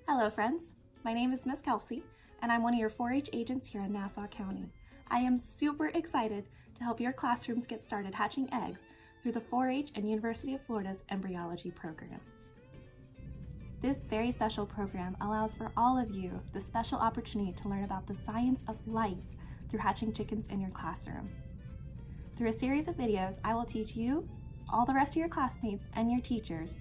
Hello friends, my name is Miss Kelsey and I'm one of your 4-H agents here in Nassau County. I am super excited to help your classrooms get started hatching eggs through the 4-H and University of Florida's Embryology program. This very special program allows for all of you the special opportunity to learn about the science of life through hatching chickens in your classroom. Through a series of videos, I will teach you, all the rest of your classmates, and your teachers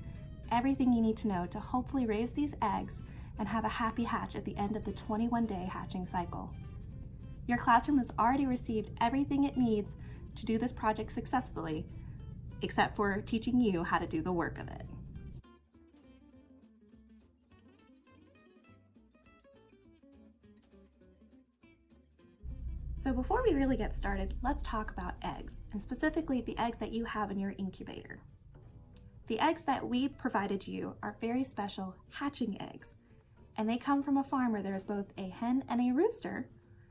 everything you need to know to hopefully raise these eggs and have a happy hatch at the end of the 21-day hatching cycle. Your classroom has already received everything it needs to do this project successfully, except for teaching you how to do the work of it. So before we really get started, let's talk about eggs, and specifically the eggs that you have in your incubator. The eggs that we provided you are very special hatching eggs, and they come from a farm where there is both a hen and a rooster,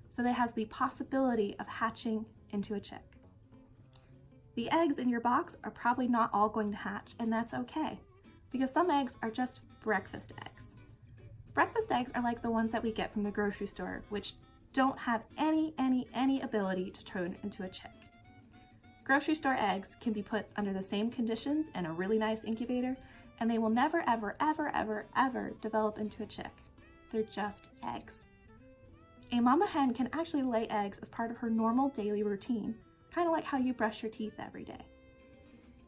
so that has the possibility of hatching into a chick. The eggs in your box are probably not all going to hatch, and that's okay, because some eggs are just breakfast eggs. Breakfast eggs are like the ones that we get from the grocery store, which don't have any ability to turn into a chick. Grocery store eggs can be put under the same conditions in a really nice incubator, and they will never ever develop into a chick. They're just eggs. A mama hen can actually lay eggs as part of her normal daily routine, kind of like how you brush your teeth every day.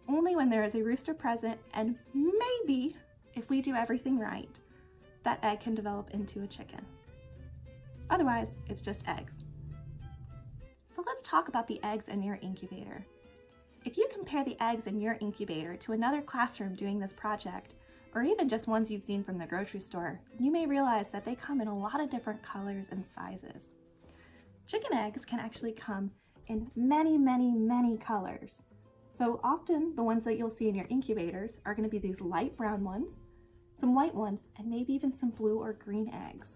Only when there is a rooster present, and maybe, if we do everything right, that egg can develop into a chicken. Otherwise, it's just eggs. So let's talk about the eggs in your incubator. If you compare the eggs in your incubator to another classroom doing this project, or even just ones you've seen from the grocery store, you may realize that they come in a lot of different colors and sizes. Chicken eggs can actually come in many colors. So often the ones that you'll see in your incubators are going to be these light brown ones, some white ones, and maybe even some blue or green eggs.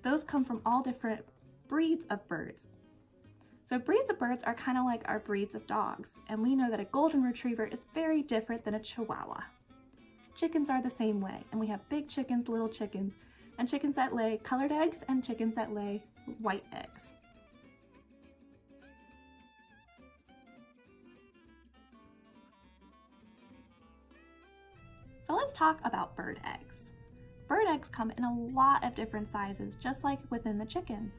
Those come from all different breeds of birds. So breeds of birds are kind of like our breeds of dogs, and we know that a golden retriever is very different than a chihuahua. Chickens are the same way, and we have big chickens, little chickens, and chickens that lay colored eggs and chickens that lay white eggs. So let's talk about bird eggs. Bird eggs come in a lot of different sizes, just like within the chickens.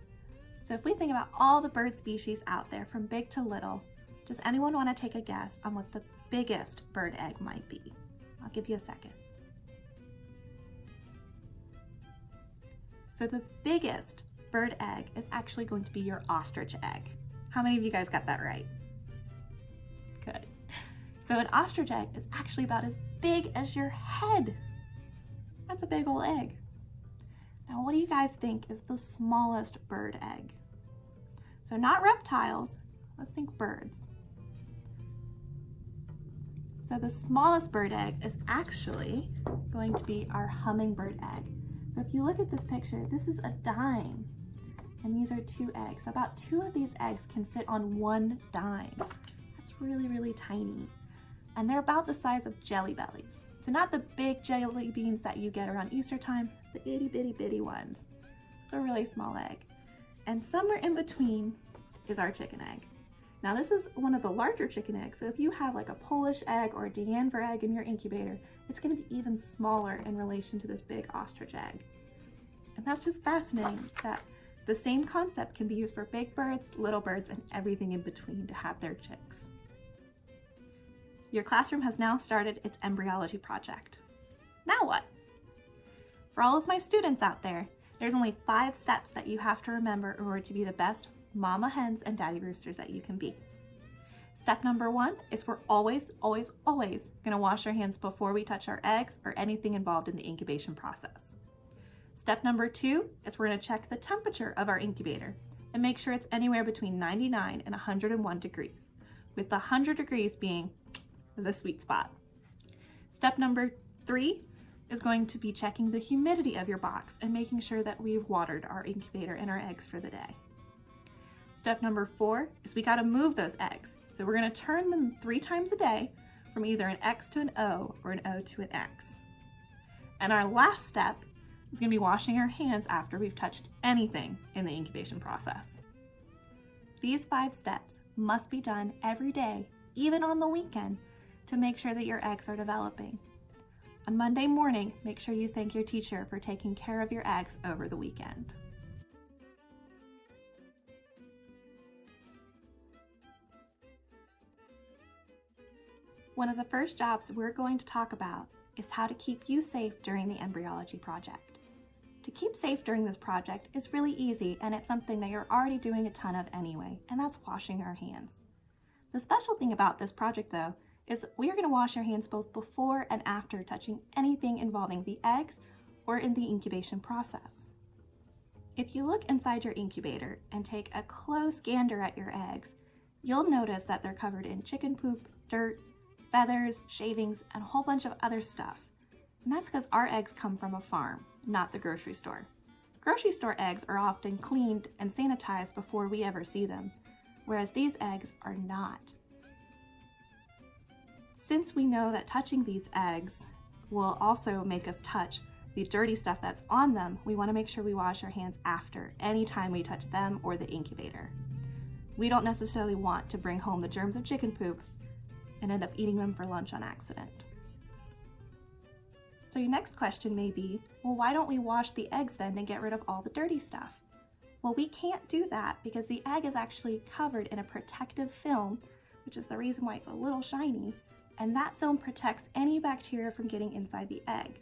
So if we think about all the bird species out there from big to little, does anyone want to take a guess on what the biggest bird egg might be? I'll give you a second. So the biggest bird egg is actually going to be your ostrich egg. How many of you guys got that right? Good. So an ostrich egg is actually about as big as your head. That's a big old egg. Now, what do you guys think is the smallest bird egg? So not reptiles, let's think birds. So the smallest bird egg is actually going to be our hummingbird egg. So if you look at this picture, this is a dime, and these are 2 eggs. So about 2 of these eggs can fit on 1 dime. That's really tiny. And they're about the size of jelly bellies. So not the big jelly beans that you get around Easter time, the itty bitty ones. It's a really small egg. And somewhere in between is our chicken egg. Now this is one of the larger chicken eggs, so if you have like a Polish egg or a D'Anvers egg in your incubator, it's going to be even smaller in relation to this big ostrich egg. And that's just fascinating that the same concept can be used for big birds, little birds, and everything in between to have their chicks. Your classroom has now started its embryology project. Now what? For all of my students out there, there's only 5 steps that you have to remember in order to be the best mama hens and daddy roosters that you can be. Step number 1 is we're always gonna wash our hands before we touch our eggs or anything involved in the incubation process. Step number 2 is we're gonna check the temperature of our incubator and make sure it's anywhere between 99 and 101 degrees, with the 100 degrees being the sweet spot. Step number 3 is going to be checking the humidity of your box and making sure that we've watered our incubator and our eggs for the day. Step number 4 is we gotta move those eggs. So we're gonna turn them 3 times a day from either an X to an O or an O to an X. And our last step is going to be washing our hands after we've touched anything in the incubation process. These 5 steps must be done every day, even on the weekend, to make sure that your eggs are developing. On Monday morning, make sure you thank your teacher for taking care of your eggs over the weekend. One of the first jobs we're going to talk about is how to keep you safe during the embryology project. To keep safe during this project is really easy, and it's something that you're already doing a ton of anyway, and that's washing our hands. The special thing about this project, though, is we are going to wash our hands both before and after touching anything involving the eggs or in the incubation process. If you look inside your incubator and take a close gander at your eggs, you'll notice that they're covered in chicken poop, dirt, feathers, shavings, and a whole bunch of other stuff. And that's because our eggs come from a farm, not the grocery store. Grocery store eggs are often cleaned and sanitized before we ever see them, whereas these eggs are not. Since we know that touching these eggs will also make us touch the dirty stuff that's on them, we want to make sure we wash our hands after anytime we touch them or the incubator. We don't necessarily want to bring home the germs of chicken poop and end up eating them for lunch on accident. So your next question may be, well, why don't we wash the eggs then and get rid of all the dirty stuff? Well, we can't do that because the egg is actually covered in a protective film, which is the reason why it's a little shiny, and that film protects any bacteria from getting inside the egg.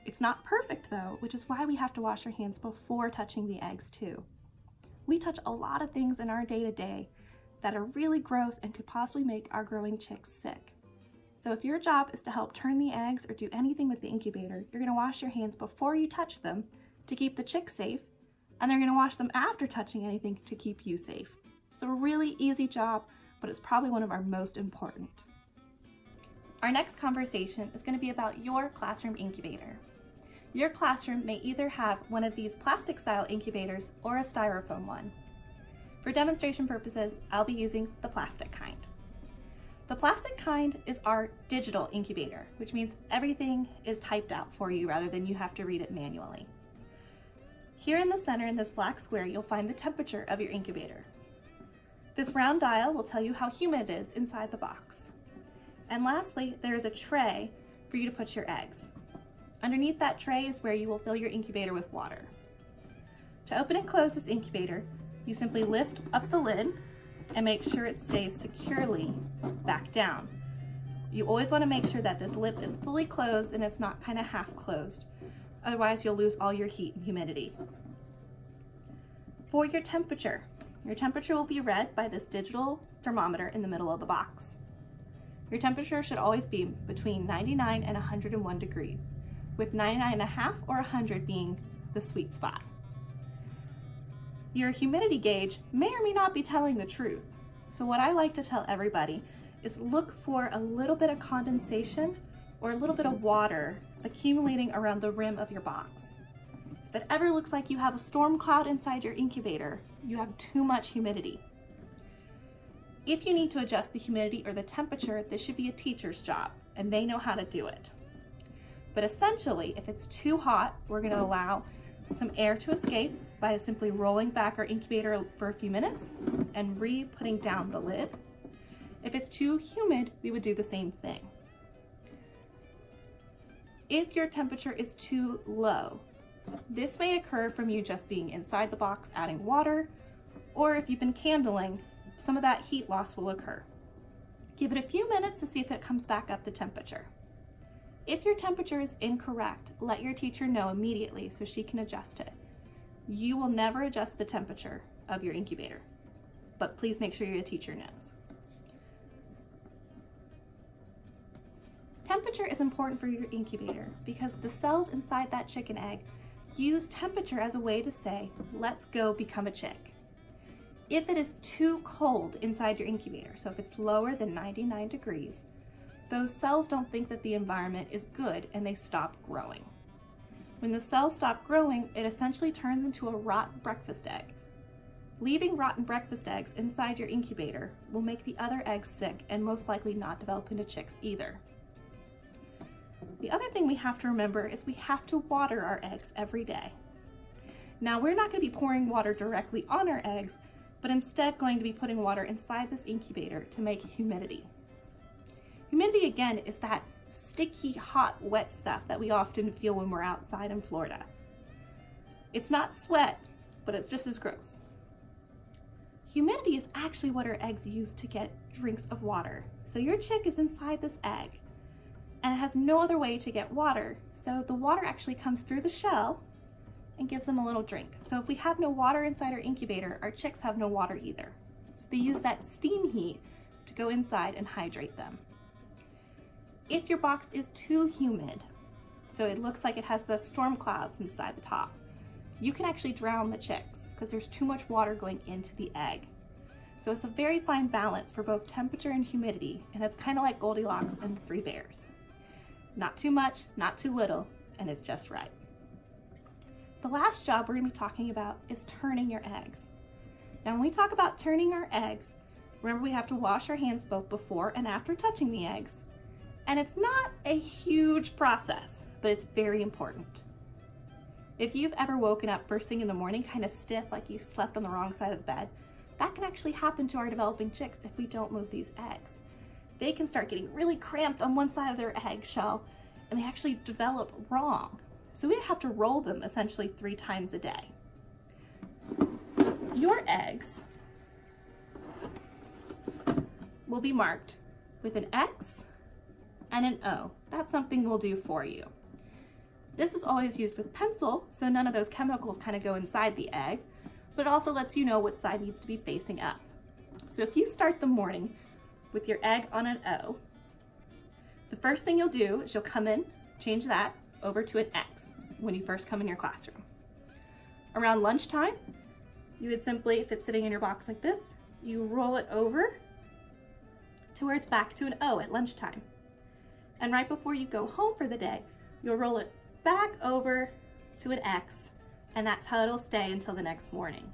It's not perfect though, which is why we have to wash our hands before touching the eggs too. We touch a lot of things in our day-to-day that are really gross and could possibly make our growing chicks sick. So if your job is to help turn the eggs or do anything with the incubator, you're going to wash your hands before you touch them to keep the chicks safe, and they're going to wash them after touching anything to keep you safe. It's a really easy job, but it's probably one of our most important. Our next conversation is going to be about your classroom incubator. Your classroom may either have one of these plastic style incubators or a styrofoam one. For demonstration purposes, I'll be using the plastic kind. The plastic kind is our digital incubator, which means everything is typed out for you rather than you have to read it manually. Here in the center in this black square, you'll find the temperature of your incubator. This round dial will tell you how humid it is inside the box. And lastly, there is a tray for you to put your eggs. Underneath that tray is where you will fill your incubator with water. To open and close this incubator, you simply lift up the lid and make sure it stays securely back down. You always want to make sure that this lip is fully closed and it's not kind of half closed. Otherwise, you'll lose all your heat and humidity. For your temperature will be read by this digital thermometer in the middle of the box. Your temperature should always be between 99 and 101 degrees, with 99.5 or 100 being the sweet spot. Your humidity gauge may or may not be telling the truth. So what I like to tell everybody is look for a little bit of condensation or a little bit of water accumulating around the rim of your box. If it ever looks like you have a storm cloud inside your incubator, you have too much humidity. If you need to adjust the humidity or the temperature, this should be a teacher's job, and they know how to do it. But essentially, if it's too hot, we're going to allow some air to escape by simply rolling back our incubator for a few minutes and re-putting down the lid. If it's too humid, we would do the same thing. If your temperature is too low, this may occur from you just being inside the box adding water, or if you've been candling, some of that heat loss will occur. Give it a few minutes to see if it comes back up to temperature. If your temperature is incorrect, let your teacher know immediately so she can adjust it. You will never adjust the temperature of your incubator, but please make sure your teacher knows. Temperature is important for your incubator because the cells inside that chicken egg use temperature as a way to say, let's go become a chick. If it is too cold inside your incubator, so if it's lower than 99 degrees, those cells don't think that the environment is good and they stop growing. When the cells stop growing, it essentially turns into a rotten breakfast egg. Leaving rotten breakfast eggs inside your incubator will make the other eggs sick and most likely not develop into chicks either. The other thing we have to remember is we have to water our eggs every day. Now, we're not going to be pouring water directly on our eggs, but instead going to be putting water inside this incubator to make humidity. Humidity, again, is that sticky, hot, wet stuff that we often feel when we're outside in Florida. It's not sweat, but it's just as gross. Humidity is actually what our eggs use to get drinks of water. So your chick is inside this egg, and it has no other way to get water. So the water actually comes through the shell and gives them a little drink. So if we have no water inside our incubator, our chicks have no water either. So they use that steam heat to go inside and hydrate them. If your box is too humid, so it looks like it has the storm clouds inside the top, you can actually drown the chicks because there's too much water going into the egg. So it's a very fine balance for both temperature and humidity, and it's kind of like Goldilocks and the Three Bears. Not too much, not too little, and it's just right. The last job we're going to be talking about is turning your eggs. Now, when we talk about turning our eggs, remember we have to wash our hands both before and after touching the eggs. And it's not a huge process, but it's very important. If you've ever woken up first thing in the morning kind of stiff, like you slept on the wrong side of the bed, that can actually happen to our developing chicks if we don't move these eggs. They can start getting really cramped on one side of their eggshell, and they actually develop wrong. So we have to roll them essentially 3 times a day. Your eggs will be marked with an X and an O. That's something we'll do for you. This is always used with pencil, so none of those chemicals kind of go inside the egg, but it also lets you know what side needs to be facing up. So if you start the morning with your egg on an O, the first thing you'll do is you'll come in, change that over to an X when you first come in your classroom. Around lunchtime, you would simply, if it's sitting in your box like this, you roll it over to where it's back to an O at lunchtime. And right before you go home for the day, you'll roll it back over to an X, and that's how it'll stay until the next morning.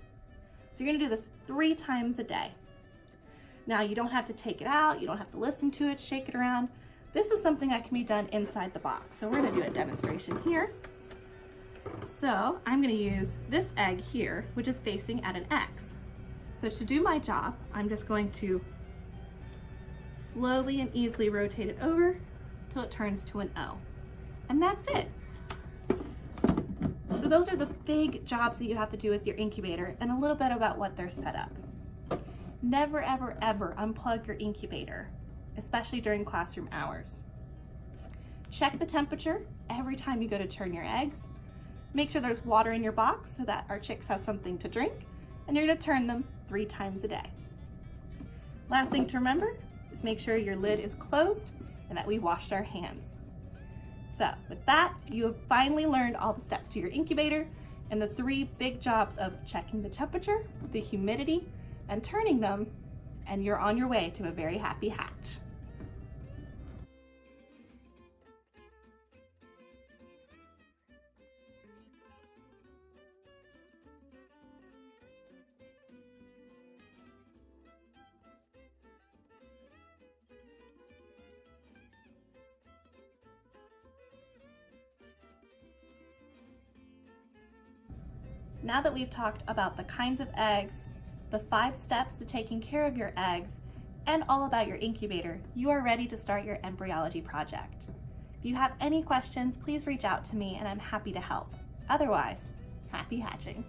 So you're gonna do this 3 times a day. Now, you don't have to take it out, you don't have to listen to it, shake it around. This is something that can be done inside the box. So we're gonna do a demonstration here. So I'm gonna use this egg here, which is facing at an X. So to do my job, I'm just going to slowly and easily rotate it over till it turns to an O. And that's it. So those are the big jobs that you have to do with your incubator, and a little bit about what they're set up. Never, ever, ever unplug your incubator, especially during classroom hours. Check the temperature every time you go to turn your eggs. Make sure there's water in your box so that our chicks have something to drink, and you're gonna turn them 3 times a day. Last thing to remember is make sure your lid is closed and that we washed our hands. So with that, you have finally learned all the steps to your incubator and the 3 big jobs of checking the temperature, the humidity, and turning them, and you're on your way to a very happy hatch. Now that we've talked about the kinds of eggs, the 5 steps to taking care of your eggs, and all about your incubator, you are ready to start your embryology project. If you have any questions, please reach out to me and I'm happy to help. Otherwise, happy hatching.